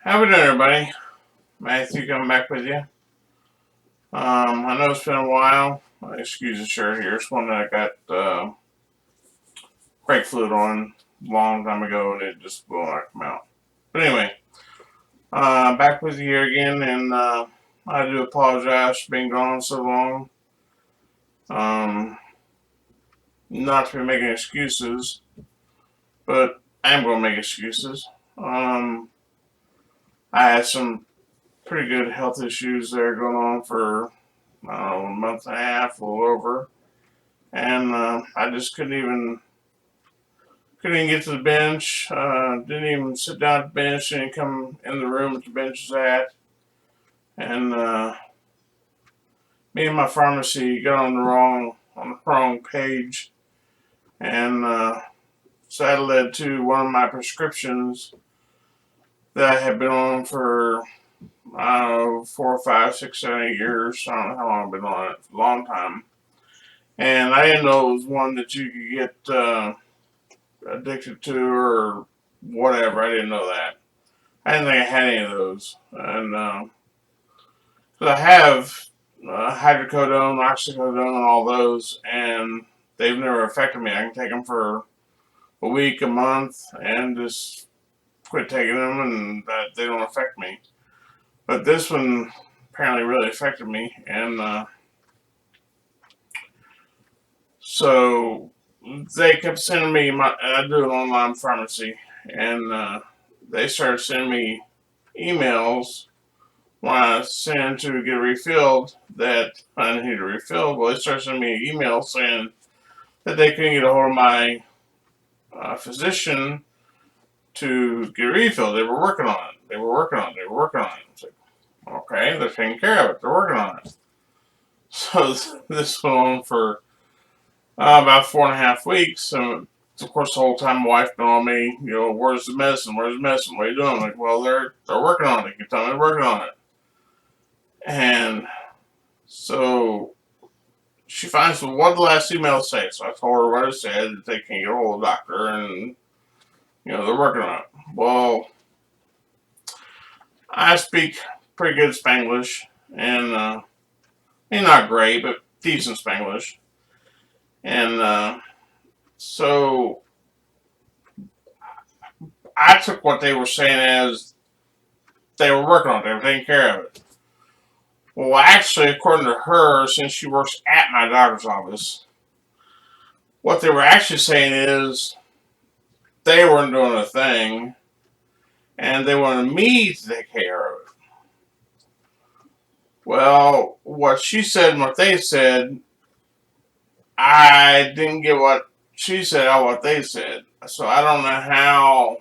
How we doing, everybody? Matthew coming back with you. I know it's been a while. Excuse the shirt here. It's one that I got brake fluid on a long time ago, and it just will not come out. But anyway, back with you here again, and I do apologize for being gone so long. Um, Not to be making excuses, but I am going to make excuses. Um, I had some pretty good health issues there going on for I don't know, a month and a half, a little over, and I just couldn't even get to the bench. Didn't even sit down at the bench. Didn't come in the room that the bench is at. And me and my pharmacy got on the wrong page, and so that led to one of my prescriptions that I had been on for I don't know 4, 5, 6, 7, 8 years. I don't know how long I've been on it. A long time. And I didn't know it was one that you could get addicted to or whatever. I didn't know that. I didn't think I had any of those. And I have hydrocodone, oxycodone, and all those, and they've never affected me. I can take them for a week, a month, and just quit taking them, and that they don't affect me. But this one apparently really affected me, and so they kept sending me. I do an online pharmacy, and they started sending me emails when I sent to get refilled that I needed refilled. Well, they started sending me an email saying that they couldn't get a hold of my physician to get refilled. They were working on it. They were working on it. They were working on it. It's like, okay, they're taking care of it. They're working on it. So this went on for about 4.5 weeks. And of course, the whole time my wife been on me, where's the medicine? Where's the medicine? What are you doing? I'm like, well, they're working on it. You tell me they're working on it. And so she finds, well, what did the last email say? So I told her what it said, that they can't get a hold of the doctor, and they're working on it. Well, I speak pretty good Spanglish, and not great, but decent Spanglish. And so I took what they were saying as they were working on it, they were taking care of it. Well, actually, according to her, since she works at my doctor's office, what they were actually saying is they weren't doing a thing, and they wanted me to take care of it. Well, what she said and what they said, I didn't get what she said or what they said. So I don't know how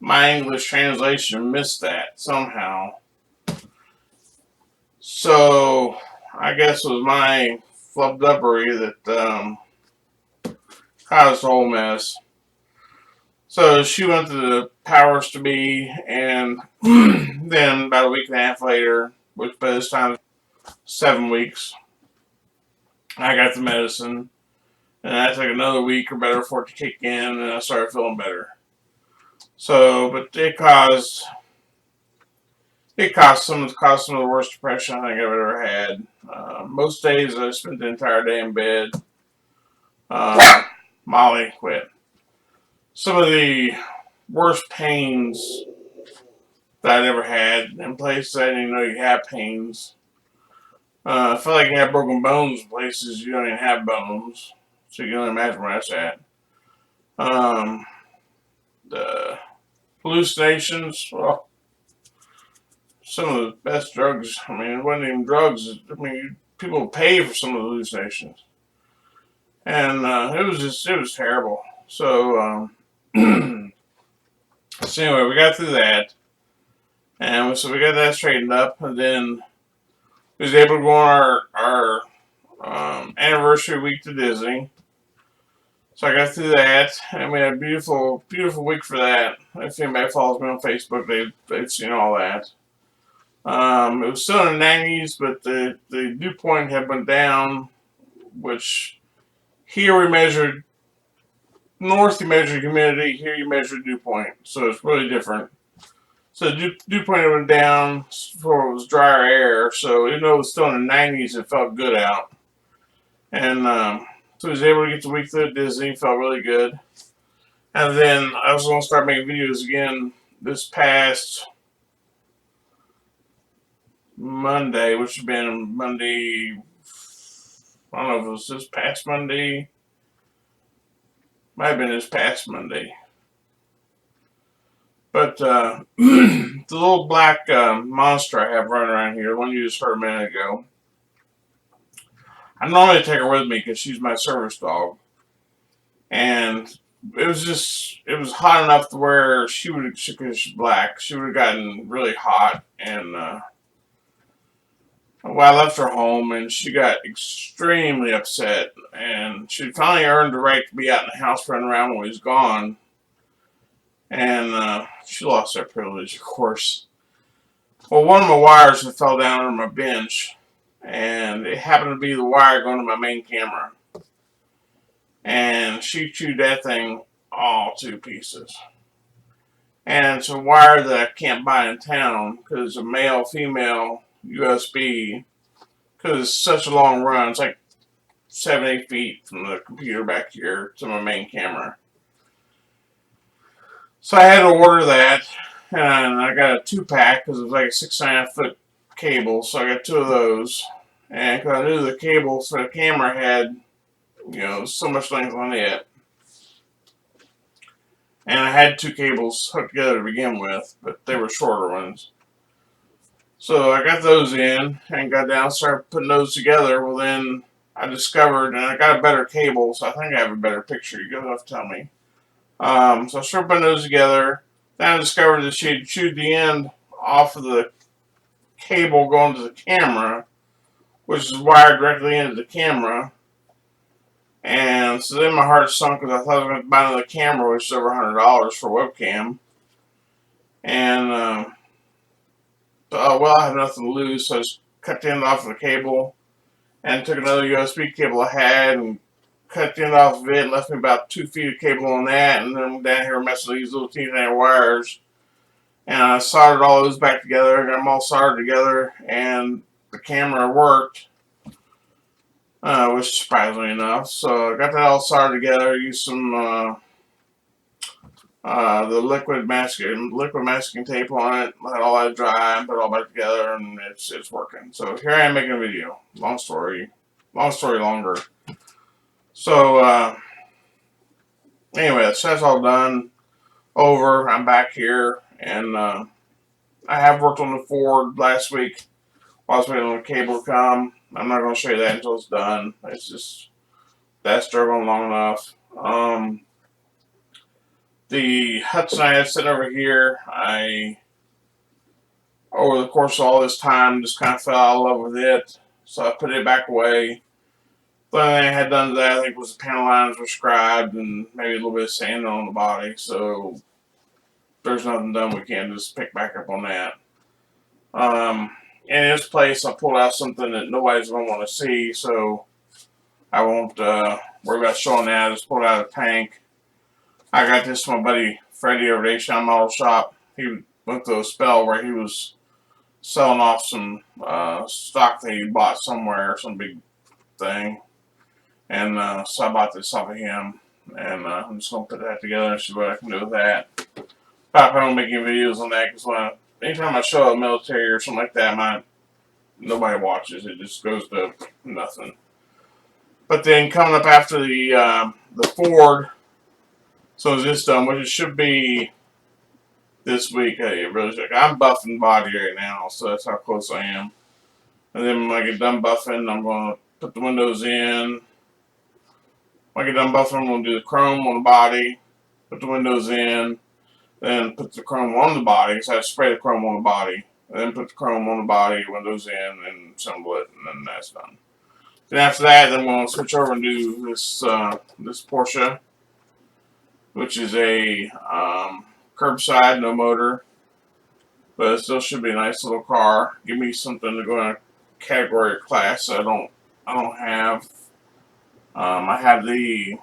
my English translation missed that somehow. So I guess it was my flubdubbery that caused the whole mess. So she went to the powers to be, and then about a week and a half later, which by this time 7 weeks, I got the medicine, and I took another week or better for it to kick in, and I started feeling better. So, but it caused some of the worst depression I think I've ever had. Most days I spent the entire day in bed. Molly quit. Some of the worst pains that I ever had in places I didn't even know you had pains. I feel like you have broken bones in places you don't even have bones, so you can only imagine where that's at. Um, the hallucinations, well, some of the best drugs. I mean, it wasn't even drugs. I mean, people pay for some of the hallucinations, and it was terrible. So, so anyway, we got through that, and so we got that straightened up, and then we was able to go on our anniversary week to Disney. So I got through that, and we had a beautiful, beautiful week for that. If anybody follows me on Facebook, they've seen all that. It was still in the 90s, but the dew point had went down, which here we measured north you measure humidity, here you measure dew point, so it's really different. So dew point went down for it was drier air, so even though it was still in the 90s, it felt good out. And so I was able to get the week through Disney, felt really good. And then I was going to start making videos again this past Monday, which had been Monday. I don't know if it was this past Monday. Might have been this past Monday. But the little black monster I have running around here, the one you just heard a minute ago, I normally take her with me because she's my service dog. And it was hot enough to where because she's black, she would have gotten really hot. And well, I left her home and she got extremely upset. And she finally earned the right to be out in the house running around when he's gone. And she lost that privilege, of course. Well, one of my wires had fell down on my bench, and it happened to be the wire going to my main camera. And she chewed that thing all to pieces. And it's a wire that I can't buy in town because it's a male-female USB. Because it's such a long run, it's like 7-8 feet from the computer back here to my main camera. So I had to order that, and I got a 2-pack because it was like a 6.5 foot cable. So I got 2 of those, and because I knew the cable for the camera had, so much length on it, and I had 2 cables hooked together to begin with, but they were shorter ones. So I got those in and got down, started putting those together. Well, then I discovered, and I got a better cable, so I think I have a better picture. You're gonna have to tell me. So I started putting those together. Then I discovered that she had chewed the end off of the cable going to the camera, which is wired directly into the camera. And so then my heart sunk because I thought I was going to buy another camera, which is over $100 for webcam. And, well, I have nothing to lose, so I just cut the end off of the cable and took another USB cable I had and cut the end off of it and left me about 2 feet of cable on that, and then I'm down here messing with these little teeny wires. And I soldered all those back together, got them all soldered together, and the camera worked, which surprisingly enough. So I got that all soldered together, used some the liquid masking tape on it, let all that dry, and put it all back together, and it's working. So here I am making a video. Long story longer. So anyway, so that's all done. Over. I'm back here, and I have worked on the Ford last week while I was waiting on the cable to come. I'm not going to show you that until it's done. It's just that's struggling long enough. The Hudson I had sitting over here, over the course of all this time, just kind of fell out of love with it. So I put it back away. The only thing I had done to that, I think, was the panel lines were scribed and maybe a little bit of sanding on the body. So if there's nothing done, we can just pick back up on that. In this place, I pulled out something that nobody's going to want to see, so I won't worry about showing that. I just pulled out a tank. I got this from my buddy Freddie over at A-Shine Model Shop. He went through a spell where he was selling off some stock that he bought somewhere, some big thing. And so I bought this off of him. And I'm just going to put that together and see what I can do with that. Probably won't make any videos on that because anytime I show a military or something like that, nobody watches. It just goes to nothing. But then coming up after the Ford, so is this done, which it should be this week. Hey, I'm buffing body right now, so that's how close I am. And then when I get done buffing, I'm going to put the windows in. When I get done buffing, I'm going to do the chrome on the body, put the windows in, then put the chrome on the body. So I spray the chrome on the body, and then put the chrome on the body, windows in, and assemble it, and then that's done. Then after that, then we'll switch over and do this Porsche, which is a curbside, no motor, but it still should be a nice little car. Give me something to go in a category or class I don't have. I have the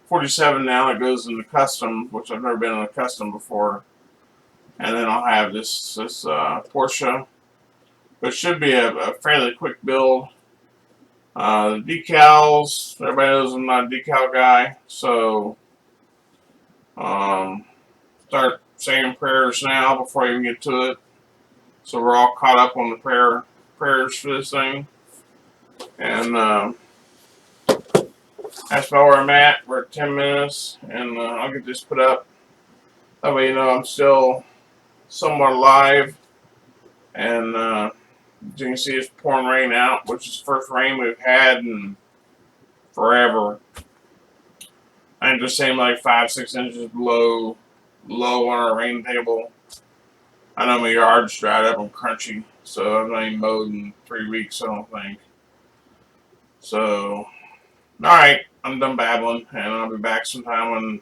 47 now. It goes into custom, which I've never been in a custom before. And then I'll have this Porsche, which should be a fairly quick build. The decals, everybody knows I'm not a decal guy, so start saying prayers now before I even get to it. So we're all caught up on the prayers for this thing. And that's about where I'm at. We're at 10 minutes, and I'll get this put up. That way you know I'm still somewhat alive. And as you can see, it's pouring rain out, which is the first rain we've had in forever. I think just saying like 5-6 inches below low on our rain table. I know my yard's dried up and crunchy, so I've not even mowed in 3 weeks, I don't think. So, alright, I'm done babbling, and I'll be back sometime when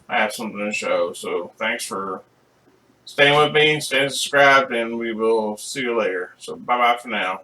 I have something to show. So, thanks for staying with me, staying subscribed, and we will see you later. So, bye bye for now.